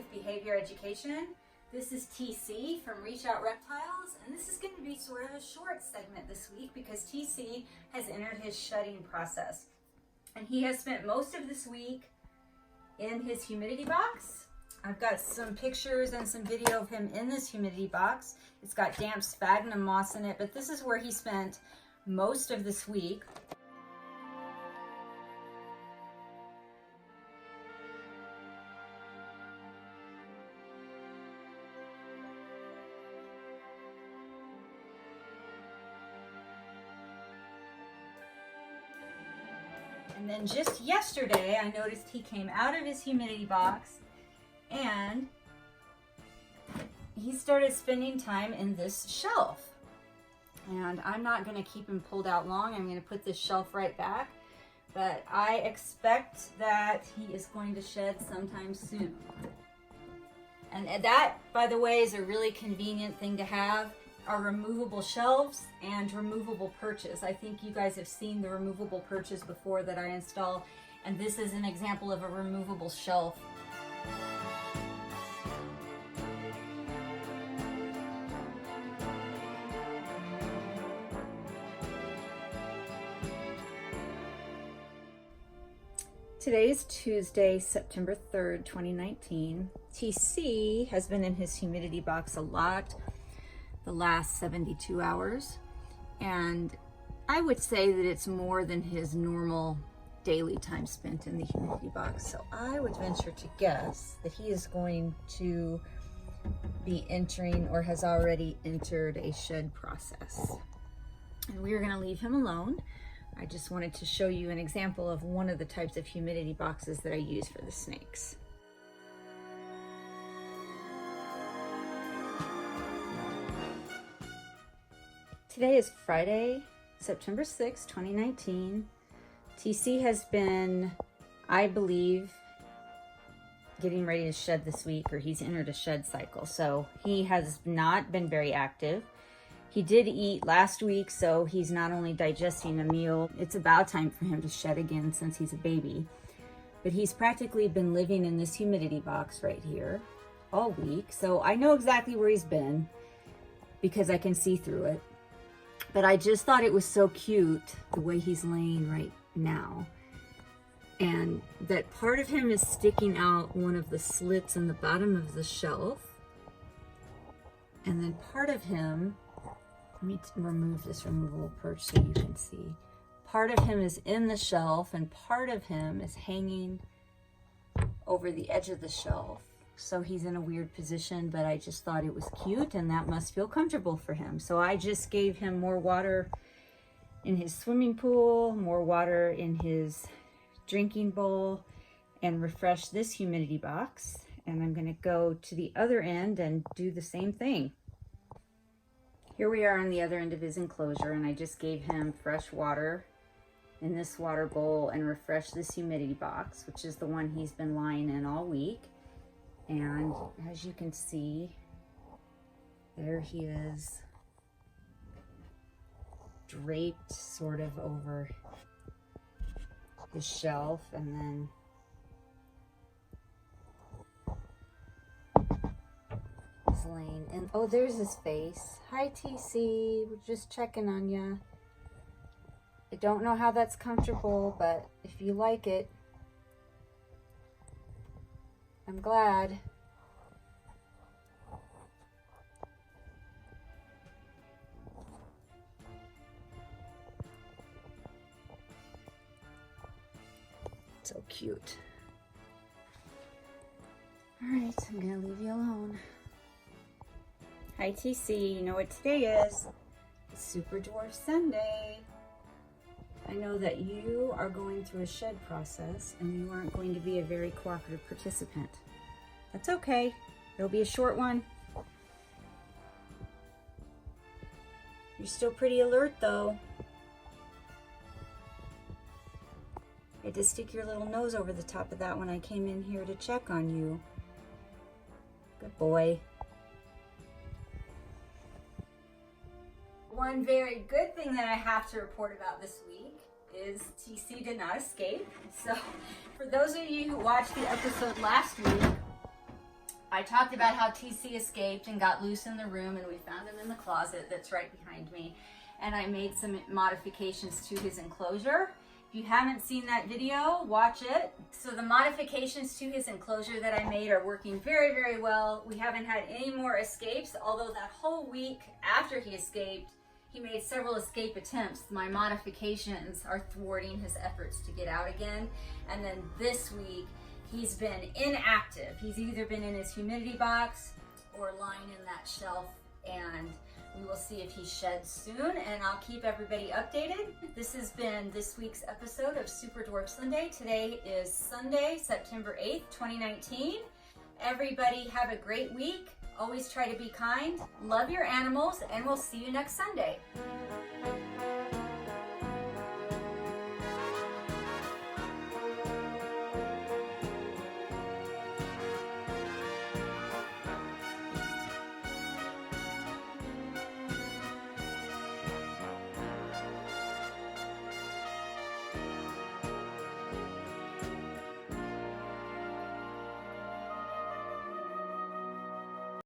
with behavior education. This is TC from Reach Out Reptiles, and this is going to be sort of a short segment this week because TC has entered his shedding process. And he has spent most of this week in his humidity box. I've got some pictures and some video of him in this humidity box. It's got damp sphagnum moss in it, but this is where he spent most of this week. And then just yesterday, I noticed he came out of his humidity box and he started spending time in this shelf. And I'm not going to keep him pulled out long. I'm going to put this shelf right back. But I expect that he is going to shed sometime soon. And that, by the way, is a really convenient thing to have. Are removable shelves and removable perches. I think you guys have seen the removable perches before that I install, and this is an example of a removable shelf. Today is Tuesday, September 3rd, 2019. TC has been in his humidity box a lot the last 72 hours, and I would say that it's more than his normal daily time spent in the humidity box. So I would venture to guess that he is going to be entering or has already entered a shed process. And we are going to leave him alone. I just wanted to show you an example of one of the types of humidity boxes that I use for the snakes. Today is Friday, September 6, 2019. TC has been, I believe, getting ready to shed this week, or he's entered a shed cycle. So he has not been very active. He did eat last week, so he's not only digesting a meal, it's about time for him to shed again since he's a baby. But he's practically been living in this humidity box right here all week. So I know exactly where he's been because I can see through it. But I just thought it was so cute the way he's laying right now. And that part of him is sticking out one of the slits in the bottom of the shelf. And then part of him, let me remove this removable perch so you can see. Part of him is in the shelf and part of him is hanging over the edge of the shelf. So he's in a weird position, but I just thought it was cute and that must feel comfortable for him. So I just gave him more water in his swimming pool, more water in his drinking bowl, and refreshed this humidity box. And I'm gonna go to the other end and do the same thing. Here we are on the other end of his enclosure, and I just gave him fresh water in this water bowl and refreshed this humidity box, which is the one he's been lying in all week. And as you can see, there he is, draped sort of over his shelf, and then he's laying in. Oh, there's his face. Hi, TC. We're just checking on ya. I don't know how that's comfortable, but if you like it, I'm glad. So cute. All right, I'm gonna leave you alone. Hi, TC. You know what today is? It's Super Dwarf Sunday. I know that you are going through a shed process and you aren't going to be a very cooperative participant. That's okay. It'll be a short one. You're still pretty alert though. I had to stick your little nose over the top of that when I came in here to check on you. Good boy. One very good thing that I have to report about this week is TC did not escape. So for those of you who watched the episode last week, I talked about how TC escaped and got loose in the room, and we found him in the closet that's right behind me. And I made some modifications to his enclosure. If you haven't seen that video, watch it. So the modifications to his enclosure that I made are working very, very well. We haven't had any more escapes, although that whole week after he escaped, he made several escape attempts. My modifications are thwarting his efforts to get out again. And then this week, he's been inactive. He's either been in his humidity box or lying in that shelf, and we will see if he sheds soon, and I'll keep everybody updated. This has been this week's episode of Super Dwarf Sunday. Today is Sunday, September 8th, 2019. Everybody have a great week. Always try to be kind, love your animals, and we'll see you next Sunday.